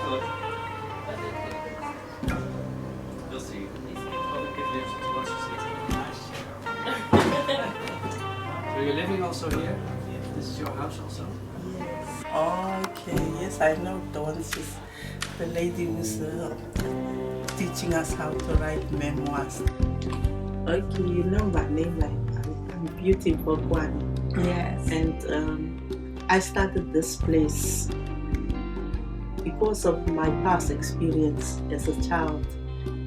good. You'll see. Probably get lips once you see. So you're living also here? This is your house also? Yes. Okay, yes, I know Dawn. She's the lady who's teaching us how to write memoirs. Okay, you know my name, I'm Beauty Bokwani. Yes. And I started this place because of my past experience as a child.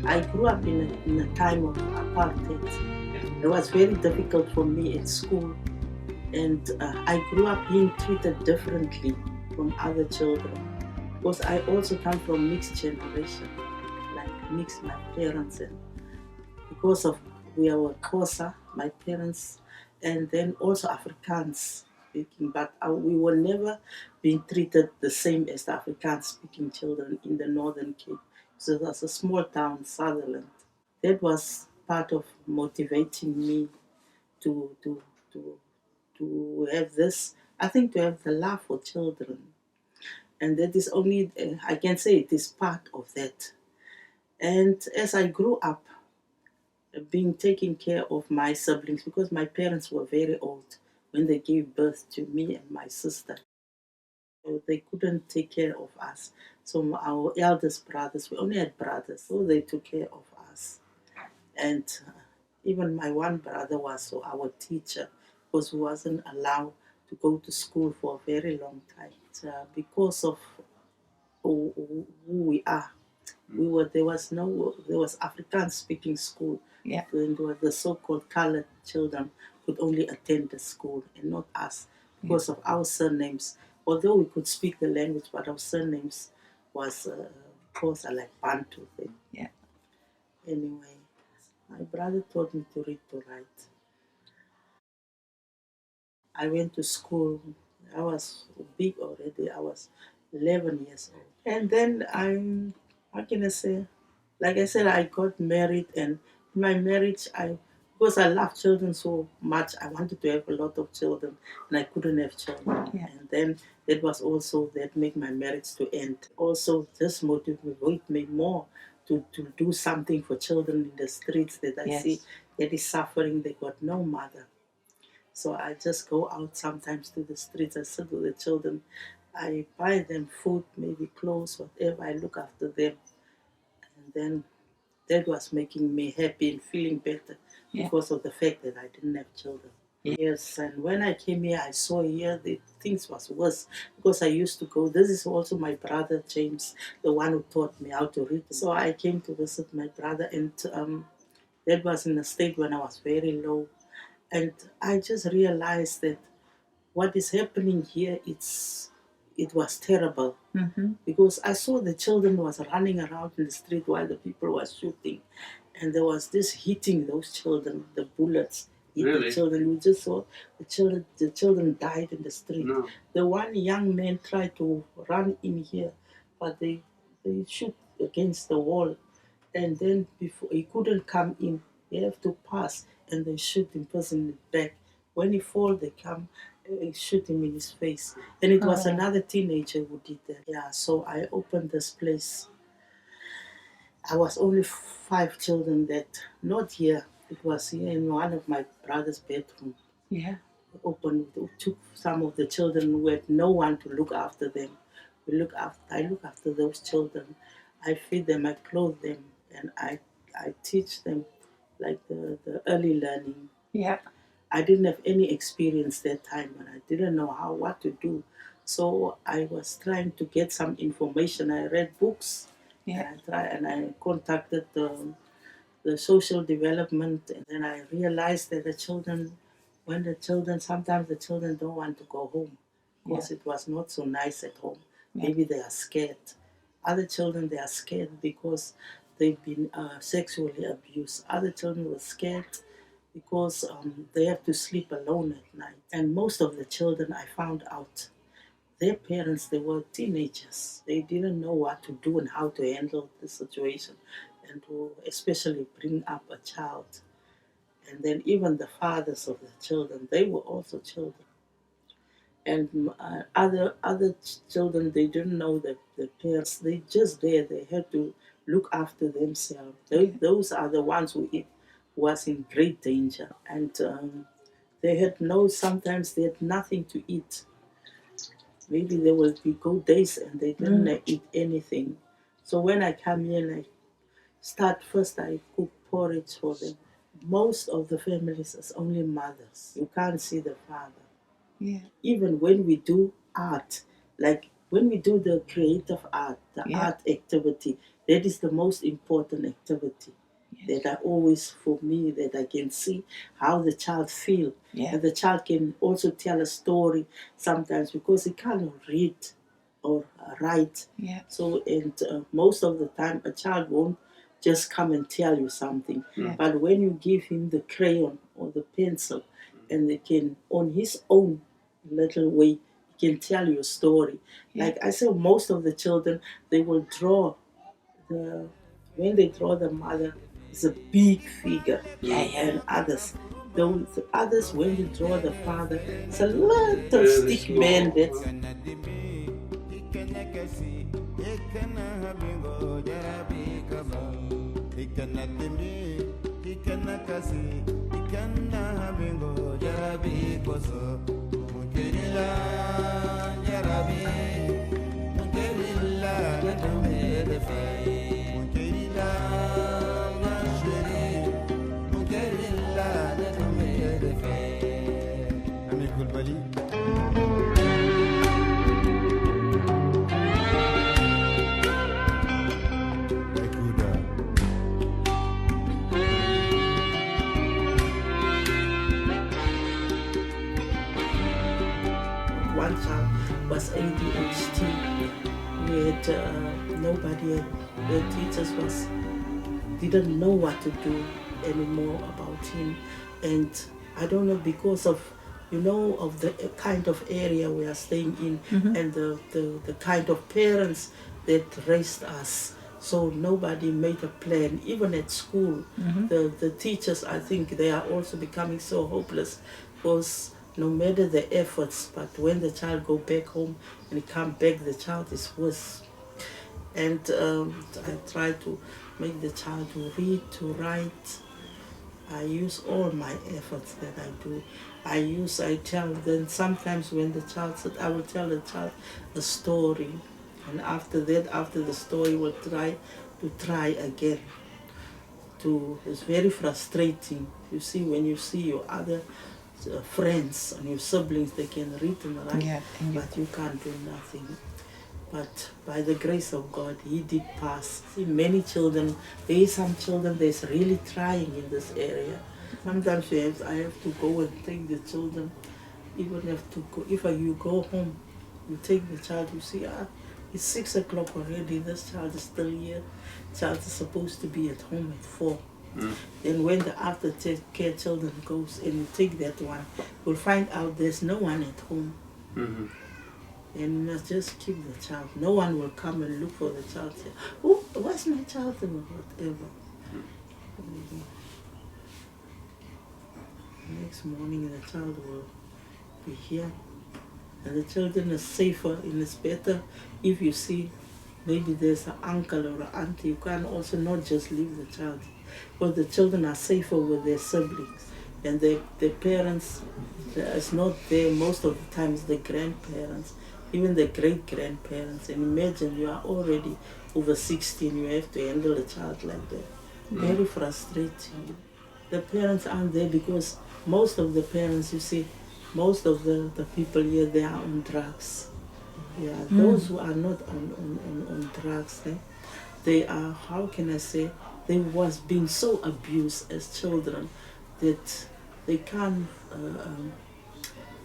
I grew up in a time of apartheid. It was very difficult for me at school, and I grew up being treated differently from other children because I also come from mixed generation, like mixed my parents, and because of we are Xhosa, my parents, and then also Afrikaans speaking, but we were never being treated the same as the Afrikaans speaking children in the Northern Cape. So it was a small town, Sutherland. That was part of motivating me to to to to have this. I think to have the love for children, and that is only I can say it is part of that. And as I grew up, being taking care of my siblings because my parents were very old when they gave birth to me and my sister. So they couldn't take care of us. So our eldest brothers, we only had brothers, so they took care of us. And even my one brother was our teacher because he wasn't allowed to go to school for a very long time. Because of who we are, there was Afrikaans speaking school. Yeah. And the so-called colored children could only attend the school and not us because of our surnames. Although we could speak the language, but our surnames was Xhosa, like Bantu thing. Yeah. Anyway, my brother taught me to read to write. I went to school. I was big already. I was 11 years old. And then how can I say? Like I said, I got married, and in my marriage, because I love children so much, I wanted to have a lot of children, and I couldn't have children. Yeah. And then that was also that made my marriage to end. Also, this motivated me more to do something for children in the streets that I Yes. see that is suffering. They got no mother. So I just go out sometimes to the streets. I sit with the children. I buy them food, maybe clothes, whatever. I look after them. And then that was making me happy and feeling better because of the fact that I didn't have children. Yes, and when I came here, I saw here the things was worse because I used to go. This is also my brother James, the one who taught me how to read. So I came to visit my brother, and that was in a state when I was very low, and I just realized that what is happening here, it was terrible. Mm-hmm. Because I saw the children was running around in the street while the people were shooting, and there was this hitting those children, the bullets hit the children. We just saw the children died in the street. No. The one young man tried to run in here, but they shoot against the wall, and then before he couldn't come in, he have to pass, and they shoot him person in the back. When he fall, they come shoot him in his face. And it was another teenager who did that. Yeah, so I opened this place. I was only 5 children that, not here. It was here in one of my brother's bedroom. Yeah. Opened, took some of the children who had no one to look after them. I look after those children. I feed them, I clothe them, and I teach them like the early learning. Yeah. I didn't have any experience that time, and I didn't know what to do. So I was trying to get some information. I read books, and I contacted the social development, and then I realized that sometimes the children don't want to go home because it was not so nice at home. Maybe they are scared. Other children, they are scared because they've been sexually abused. Other children were scared because they have to sleep alone at night. And most of the children, I found out, their parents, they were teenagers. They didn't know what to do and how to handle the situation, and to especially bring up a child. And then even the fathers of the children, they were also children. And other children, they didn't know the parents. They just there. They had to look after themselves. Those are the ones who was in great danger, and they had sometimes they had nothing to eat. Maybe there will be go days and they didn't eat anything. So when I come here and I start first, I cook porridge for them. Most of the families is only mothers. You can't see the father. Yeah. Even when we do art, like when we do the creative art, the art activity, that is the most important activity. That I always, for me, that I can see how the child feel. And the child can also tell a story sometimes because he cannot read or write. So, and most of the time, a child won't just come and tell you something. But when you give him the crayon or the pencil, and they can, on his own little way, he can tell you a story. Like I said, most of the children, they will draw when they draw the mother, it's a big figure. And others, those others, when they draw the father, it's a little stick man that's one child was ADHD. We had nobody. The teachers didn't know what to do anymore about him, and I don't know, because of of the kind of area we are staying in, and the kind of parents that raised us. So nobody made a plan, even at school. The teachers, I think, they are also becoming so hopeless, because no matter the efforts, but when the child go back home and come back, the child is worse. And I try to make the child to read, to write. I use all my efforts that I do. I tell them sometimes when the child said, I will tell the child a story. And after that, after the story, we'll try again. It's very frustrating. You see, when you see your other friends and your siblings, they can read and write, but you can't do nothing. But by the grace of God, he did pass. See, many children, there are some children that's really trying in this area. Sometimes I have to go and take the children, even have to go. If you go home, you take the child, you see, it's 6 o'clock already, this child is still here. The child is supposed to be at home at 4. Then when the aftercare children goes and you take that one, you'll find out there's no one at home. And you must just keep the child. No one will come and look for the child. Say, oh, where's my child? Or whatever. Next morning the child will be here. And the children are safer and it's better if you see maybe there's an uncle or an auntie. You can also not just leave the child. But the children are safer with their siblings. And their parents is not there most of the times, the grandparents, even the great-grandparents. And imagine you are already over 16, you have to handle a child like that. Very frustrating. The parents aren't there because most of the parents, you see, most of the people here, they are on drugs. Yeah, those who are not on drugs, they are, how can I say, they was being so abused as children that they can't,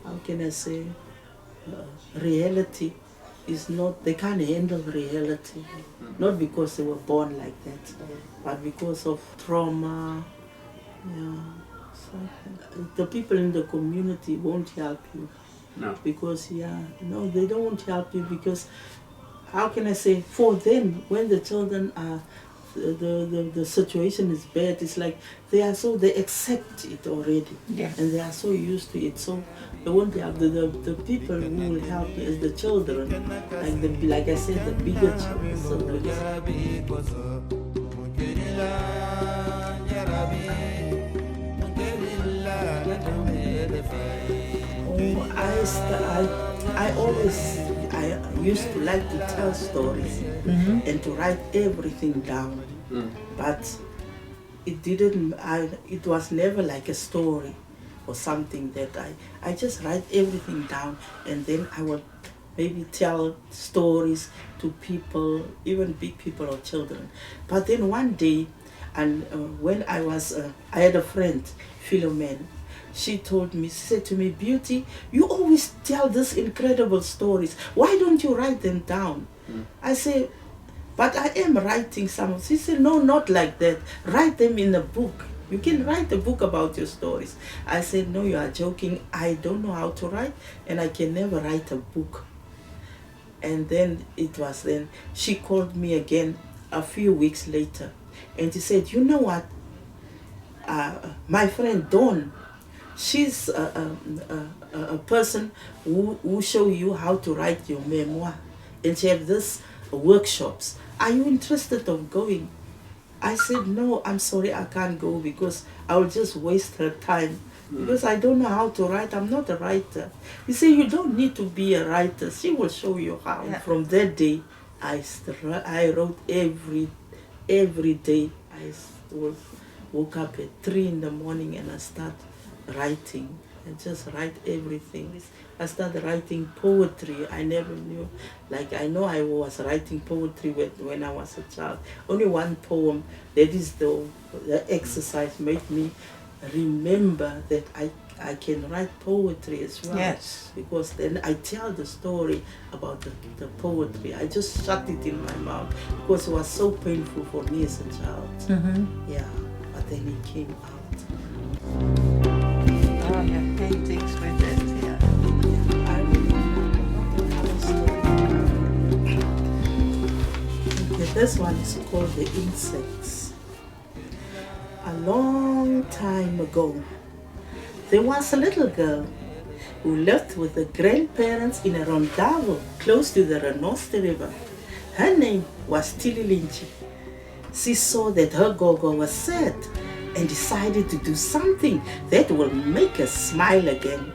how can I say, reality is not, they can't handle reality. Not because they were born like that, but because of trauma. Yeah. So, the people in the community won't help you. No. Because, no, they don't help you because, how can I say, for them, when the children are the situation is bad, it's like they accept it already. Yes. And they are so used to it. So they won't be the people who will help is the children, like I said, the bigger children. I used to like to tell stories and to write everything down, but it was never like a story or something that I just write everything down, and then I would maybe tell stories to people, even big people or children. But then one day, and when I had a friend, Philomene. She said to me, Beauty, you always tell these incredible stories. Why don't you write them down? I say, but I am writing some. She said, no, not like that. Write them in a book. You can write a book about your stories. I said, no, you are joking. I don't know how to write, and I can never write a book. And then she called me again a few weeks later, and she said, you know what? My friend Dawn, she's a person who show you how to write your memoir, and she have this workshops. Are you interested of going? I said, no, I'm sorry, I can't go because I will just waste her time because I don't know how to write. I'm not a writer. You say you don't need to be a writer. She will show you how. Yeah. From that day, I wrote every day. I woke up at 3 in the morning and I start writing and just write everything. I started writing poetry. I never knew, I know I was writing poetry when I was a child. Only one poem, that is the exercise made me remember that I can write poetry as well. Yes. Because then I tell the story about the poetry. I just shut it in my mouth because it was so painful for me as a child. Yeah, but then it came out. Oh, your paintings with it, yeah. I okay, this one is called The Insects. A long time ago, there was a little girl who lived with her grandparents in a rondavo close to the Renoster River. Her name was Tililinchi. She saw that her gogo was sad and decided to do something that will make her smile again.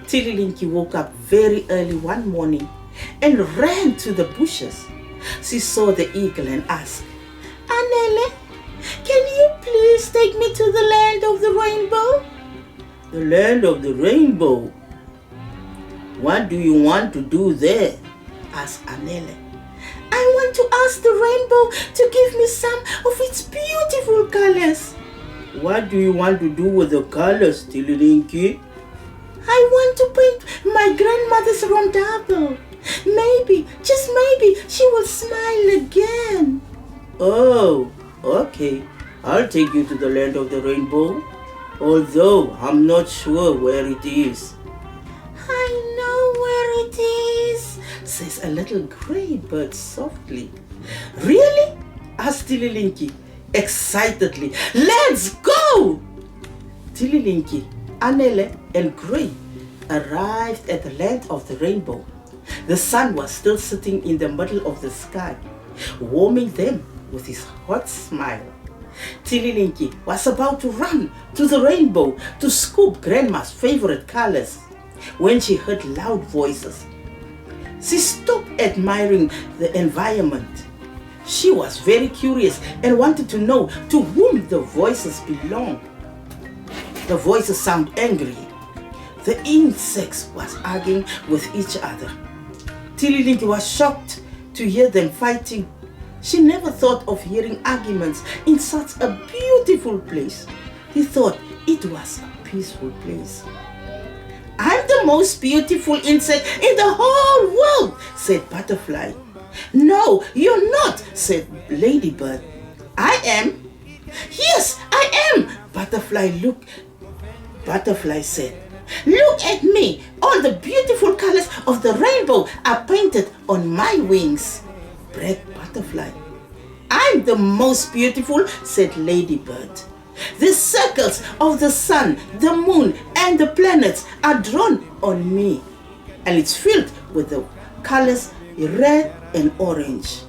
Tililinki woke up very early one morning and ran to the bushes. She saw the eagle and asked, Anele, can you please take me to the land of the rainbow? The land of the rainbow? What do you want to do there? Asked Anele. I want to ask the rainbow to give me some of its beautiful colors. What do you want to do with the colors, Tililinki? I want to paint my grandmother's rondable. Maybe, just maybe, she will smile again. Oh, okay. I'll take you to the land of the rainbow, although I'm not sure where it is. I know where it is, says a little gray bird softly. Really? asked Tililinki excitedly. Let's go! Tililinki, Anele, and Gray arrived at the land of the rainbow. The sun was still sitting in the middle of the sky, warming them with his hot smile. Tililinki was about to run to the rainbow to scoop Grandma's favorite colors when she heard loud voices. She stopped admiring the environment. She was very curious and wanted to know to whom the voices belonged. The voices sound angry. The insects was arguing with each other. Tililinki was shocked to hear them fighting. She never thought of hearing arguments in such a beautiful place. He thought it was a peaceful place. I'm the most beautiful insect in the whole world, said Butterfly. No, you're not, said Ladybird. I am. Yes, I am, Butterfly said. Look at me. All the beautiful colors of the rainbow are painted on my wings, bragged Butterfly. I'm the most beautiful, said Ladybird. The circles of the sun, the moon, and the planets are drawn on me, and it's filled with the colors red and orange.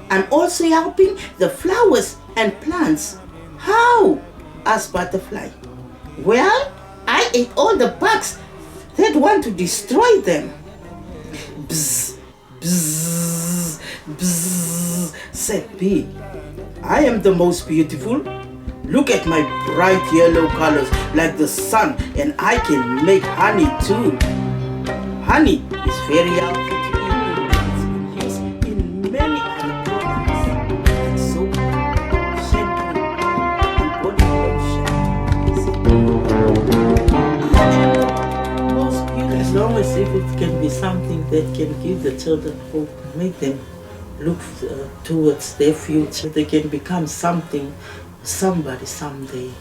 I'm also helping the flowers and plants. How? Asked Butterfly. Well, I ate all the bugs that want to destroy them. Bzz, bzz, bzz, said Bee. I am the most beautiful. Look at my bright yellow colors like the sun, and I can make honey too. Honey is very healthy to eat. It's used in many other products like soap, shampoo, and body lotion. As long as if it can be something that can give the children hope, make them look towards their future, they can become something, somebody someday.